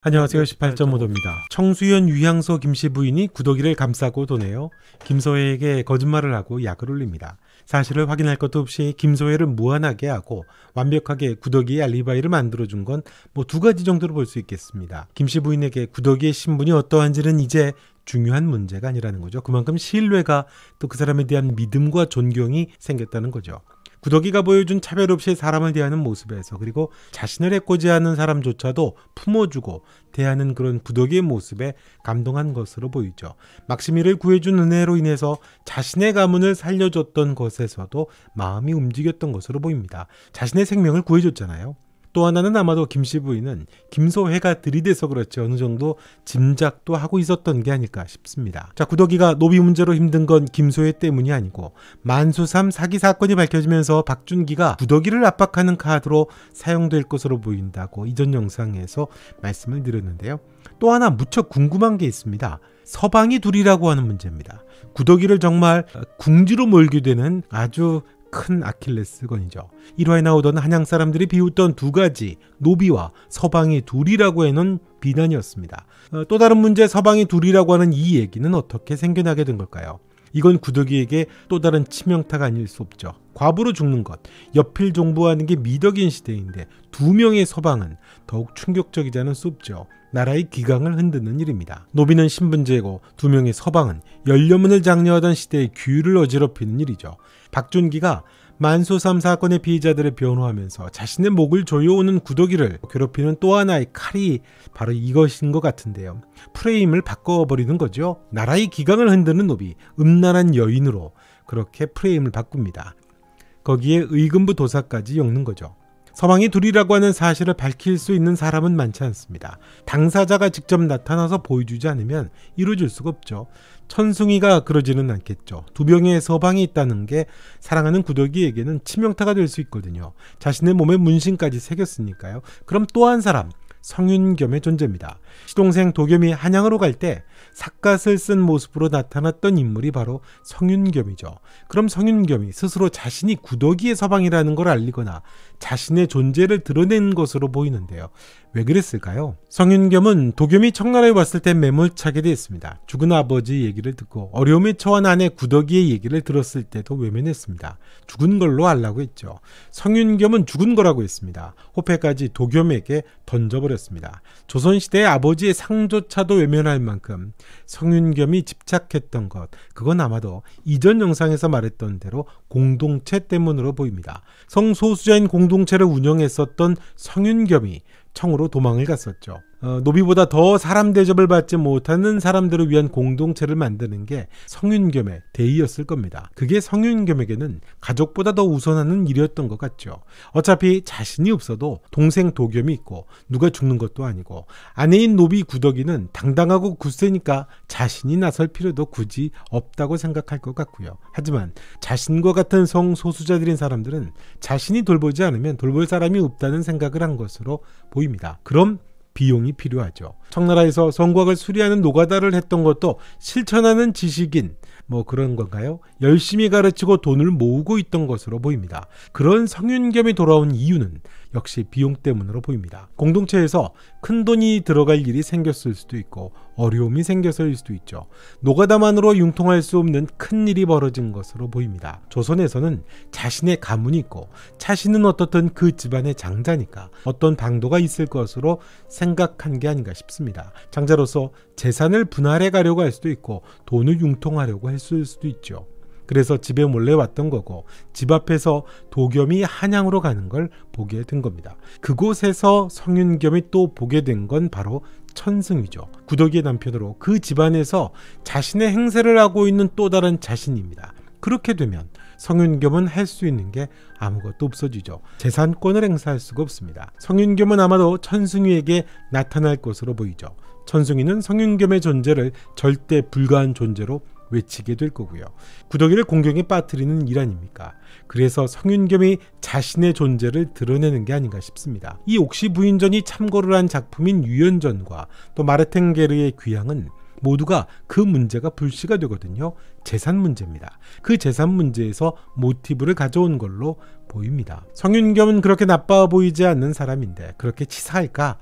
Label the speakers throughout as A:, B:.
A: 안녕하세요. 18.5도입니다. 청수연 유향소 김씨 부인이 구더기를 감싸고 도내어 김소혜에게 거짓말을 하고 약을 올립니다. 사실을 확인할 것도 없이 김소혜를 무한하게 하고 완벽하게 구더기의 알리바이를 만들어준 건 두 가지 정도로 볼 수 있겠습니다. 김씨 부인에게 구더기의 신분이 어떠한지는 이제 중요한 문제가 아니라는 거죠. 그만큼 신뢰가 또 그 사람에 대한 믿음과 존경이 생겼다는 거죠. 구더기가 보여준 차별 없이 사람을 대하는 모습에서, 그리고 자신을 해코지 하는 사람조차도 품어주고 대하는 그런 구더기의 모습에 감동한 것으로 보이죠. 막시미를 구해준 은혜로 인해서 자신의 가문을 살려줬던 것에서도 마음이 움직였던 것으로 보입니다. 자신의 생명을 구해줬잖아요. 또 하나는 아마도 김씨 부인은 김소혜가 들이대서 그렇지 어느 정도 짐작도 하고 있었던 게 아닐까 싶습니다. 자, 구더기가 노비 문제로 힘든 건 김소혜 때문이 아니고 만수삼 사기 사건이 밝혀지면서 박준기가 구더기를 압박하는 카드로 사용될 것으로 보인다고 이전 영상에서 말씀을 드렸는데요. 또 하나 무척 궁금한 게 있습니다. 서방이 둘이라고 하는 문제입니다. 구더기를 정말 궁지로 몰게 되는 아주 큰 아킬레스건이죠. 1화에 나오던 한양 사람들이 비웃던 두 가지, 노비와 서방이 둘이라고 해놓은 비난이었습니다. 또 다른 문제, 서방이 둘이라고 하는 이 얘기는 어떻게 생겨나게 된 걸까요? 이건 구더기에게 또 다른 치명타가 아닐 수 없죠. 과부로 죽는 것, 여필 종부하는 게 미덕인 시대인데 두 명의 서방은 더욱 충격적이지 않을 수 없죠. 나라의 기강을 흔드는 일입니다. 노비는 신분제고 두 명의 서방은 연료문을 장려하던 시대의 규율을 어지럽히는 일이죠. 박준기가 만수삼 사건의 피의자들을 변호하면서 자신의 목을 조여오는 구더기를 괴롭히는 또 하나의 칼이 바로 이것인 것 같은데요. 프레임을 바꿔버리는 거죠. 나라의 기강을 흔드는 노비, 음란한 여인으로 그렇게 프레임을 바꿉니다. 거기에 의금부 도사까지 엮는 거죠. 서방이 둘이라고 하는 사실을 밝힐 수 있는 사람은 많지 않습니다. 당사자가 직접 나타나서 보여주지 않으면 이루어질 수가 없죠. 천승이가 그러지는 않겠죠. 두 명의 서방이 있다는 게 사랑하는 구더기에게는 치명타가 될 수 있거든요. 자신의 몸에 문신까지 새겼으니까요. 그럼 또 한 사람, 성윤겸의 존재입니다. 시동생 도겸이 한양으로 갈 때 삿갓을 쓴 모습으로 나타났던 인물이 바로 성윤겸이죠. 그럼 성윤겸이 스스로 자신이 구더기의 서방이라는 걸 알리거나 자신의 존재를 드러낸 것으로 보이는데요. 왜 그랬을까요? 성윤겸은 도겸이 청나라에 왔을 때 매몰차게 됐습니다. 죽은 아버지 얘기를 듣고 어려움에 처한 아내 구더기의 얘기를 들었을 때도 외면했습니다. 죽은 걸로 알라고 했죠. 성윤겸은 죽은 거라고 했습니다. 호패까지 도겸에게 던져버렸습니다. 조선시대의 아버지의 상조차도 외면할 만큼 성윤겸이 집착했던 것, 그건 아마도 이전 영상에서 말했던 대로 공동체 때문으로 보입니다. 성소수자인 공동체를 운영했었던 성윤겸이 청으로 도망을 갔었죠. 노비보다 더 사람 대접을 받지 못하는 사람들을 위한 공동체를 만드는 게 성윤겸의 대의였을 겁니다. 그게 성윤겸에게는 가족보다 더 우선하는 일이었던 것 같죠. 어차피 자신이 없어도 동생 도겸이 있고 누가 죽는 것도 아니고 아내인 노비 구더기는 당당하고 굳세니까 자신이 나설 필요도 굳이 없다고 생각할 것 같고요. 하지만 자신과 같은 성소수자들인 사람들은 자신이 돌보지 않으면 돌볼 사람이 없다는 생각을 한 것으로 보입니다. 그럼 비용이 필요하죠. 청나라에서 성곽을 수리하는 노가다를 했던 것도 실천하는 지식인 그런 건가요? 열심히 가르치고 돈을 모으고 있던 것으로 보입니다. 그런 성윤겸이 돌아온 이유는 역시 비용 때문으로 보입니다. 공동체에서 큰 돈이 들어갈 일이 생겼을 수도 있고 어려움이 생겨서일 수도 있죠. 노가다만으로 융통할 수 없는 큰 일이 벌어진 것으로 보입니다. 조선에서는 자신의 가문이 있고 자신은 어떻든 그 집안의 장자니까 어떤 방도가 있을 것으로 생각한 게 아닌가 싶습니다. 장자로서 재산을 분할해 가려고 할 수도 있고 돈을 융통하려고 했을 수도 있죠. 그래서 집에 몰래 왔던 거고 집 앞에서 도겸이 한양으로 가는 걸 보게 된 겁니다. 그곳에서 성윤겸이 또 보게 된 건 바로 천승이죠. 구더기의 남편으로 그 집안에서 자신의 행세를 하고 있는 또 다른 자신입니다. 그렇게 되면 성윤겸은 할 수 있는 게 아무것도 없어지죠. 재산권을 행사할 수가 없습니다. 성윤겸은 아마도 천승위에게 나타날 것으로 보이죠. 천승위는 성윤겸의 존재를 절대 불가한 존재로 외치게 될 거고요. 구더기를 공경에 빠뜨리는 일 아닙니까? 그래서 성윤겸이 자신의 존재를 드러내는 게 아닌가 싶습니다. 이 옥시 부인전이 참고를 한 작품인 유연전과 또 마르탱게르의 귀향은 모두가 그 문제가 불씨가 되거든요. 재산 문제입니다. 그 재산 문제에서 모티브를 가져온 걸로 보입니다. 성윤겸은 그렇게 나빠 보이지 않는 사람인데 그렇게 치사할까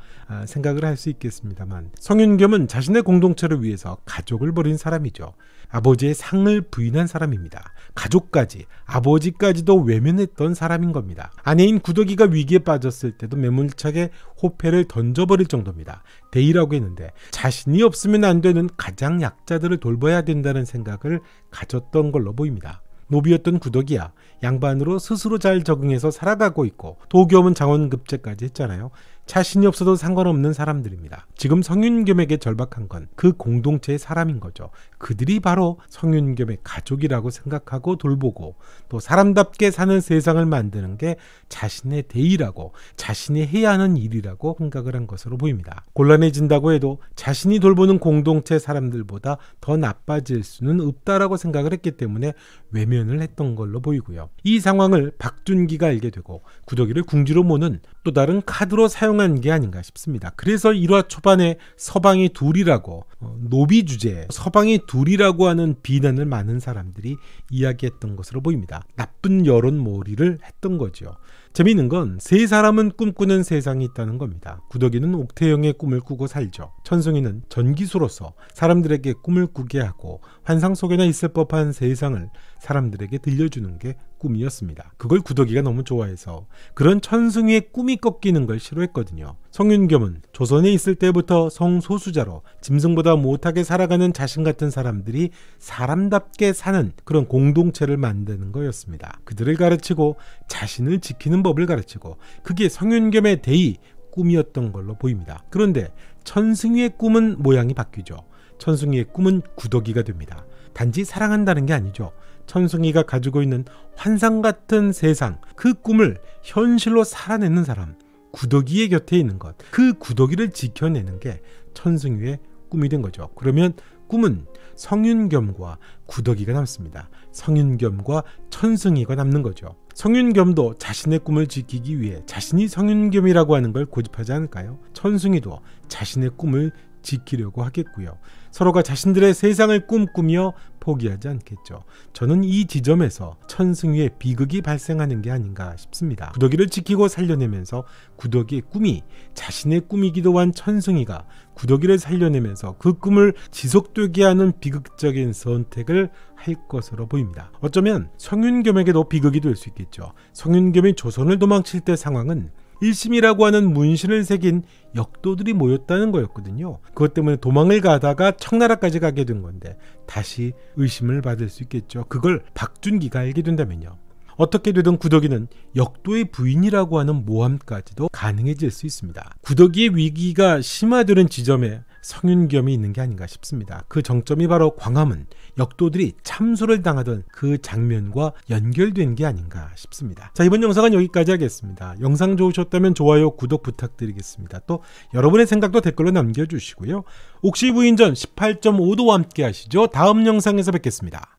A: 생각을 할 수 있겠습니다만, 성윤겸은 자신의 공동체를 위해서 가족을 버린 사람이죠. 아버지의 상을 부인한 사람입니다. 가족까지, 아버지까지도 외면했던 사람인 겁니다. 아내인 구덕이가 위기에 빠졌을 때도 매몰차게 호패를 던져버릴 정도입니다. 대의라고 했는데 자신이 없으면 안 되는 가장 약자들을 돌봐야 된다는 생각을 가졌던 걸로 보입니다. 노비였던 구덕이야 양반으로 스스로 잘 적응해서 살아가고 있고, 도겸은 장원급제까지 했잖아요. 자신이 없어도 상관없는 사람들입니다. 지금 성윤겸에게 절박한 건 그 공동체의 사람인 거죠. 그들이 바로 성윤겸의 가족이라고 생각하고 돌보고, 또 사람답게 사는 세상을 만드는 게 자신의 대의라고, 자신이 해야 하는 일이라고 생각을 한 것으로 보입니다. 곤란해진다고 해도 자신이 돌보는 공동체 사람들보다 더 나빠질 수는 없다라고 생각을 했기 때문에 외면을 했던 걸로 보이고요. 이 상황을 박준기가 알게 되고 구덕이를 궁지로 모는 또 다른 카드로 사용한 게 아닌가 싶습니다. 그래서 1화 초반에 서방이 둘이라고, 노비 주제에 서방이 둘이라고 하는 비난을 많은 사람들이 이야기했던 것으로 보입니다. 나쁜 여론몰이를 했던 거죠. 재미있는 건 세 사람은 꿈꾸는 세상이 있다는 겁니다. 구덕이는 옥태영의 꿈을 꾸고 살죠. 천승이는 전기수로서 사람들에게 꿈을 꾸게 하고 환상 속에나 있을 법한 세상을 사람들에게 들려주는 게 꿈이었습니다. 그걸 구덕이가 너무 좋아해서 그런 천승이의 꿈이 꺾이는 걸 싫어했거든요. 성윤겸은 조선에 있을 때부터 성소수자로 짐승보다 못하게 살아가는 자신 같은 사람들이 사람답게 사는 그런 공동체를 만드는 거였습니다. 그들을 가르치고 자신을 지키는 법을 가르치고, 그게 성윤겸의 대의, 꿈이었던 걸로 보입니다. 그런데 천승이의 꿈은 모양이 바뀌죠. 천승이의 꿈은 구덕이가 됩니다. 단지 사랑한다는 게 아니죠. 천승이가 가지고 있는 환상 같은 세상, 그 꿈을 현실로 살아내는 사람, 구덕이의 곁에 있는 것, 그 구덕이를 지켜내는 게 천승이의 꿈이 된 거죠. 그러면 꿈은 성윤겸과 구덕이가 남습니다. 성윤겸과 천승이가 남는 거죠. 성윤겸도 자신의 꿈을 지키기 위해 자신이 성윤겸이라고 하는 걸 고집하지 않을까요? 천승이도 자신의 꿈을 지키려고 하겠고요. 서로가 자신들의 세상을 꿈꾸며 포기하지 않겠죠. 저는 이 지점에서 천승위의 비극이 발생하는 게 아닌가 싶습니다. 구덕이를 지키고 살려내면서 구덕이의 꿈이 자신의 꿈이기도 한 천승이가 구덕이를 살려내면서 그 꿈을 지속되게 하는 비극적인 선택을 할 것으로 보입니다. 어쩌면 성윤겸에게도 비극이 될 수 있겠죠. 성윤겸이 조선을 도망칠 때 상황은 일심이라고 하는 문신을 새긴 역도들이 모였다는 거였거든요. 그것 때문에 도망을 가다가 청나라까지 가게 된 건데 다시 의심을 받을 수 있겠죠. 그걸 박준기가 알게 된다면요. 어떻게 되든 구덕이는 역도의 부인이라고 하는 모함까지도 가능해질 수 있습니다. 구덕이의 위기가 심화되는 지점에 성윤겸이 있는 게 아닌가 싶습니다. 그 정점이 바로 광화문, 역도들이 참수를 당하던 그 장면과 연결된 게 아닌가 싶습니다. 자, 이번 영상은 여기까지 하겠습니다. 영상 좋으셨다면 좋아요, 구독 부탁드리겠습니다. 또 여러분의 생각도 댓글로 남겨주시고요. 옥시부인전 18.5도 함께 하시죠. 다음 영상에서 뵙겠습니다.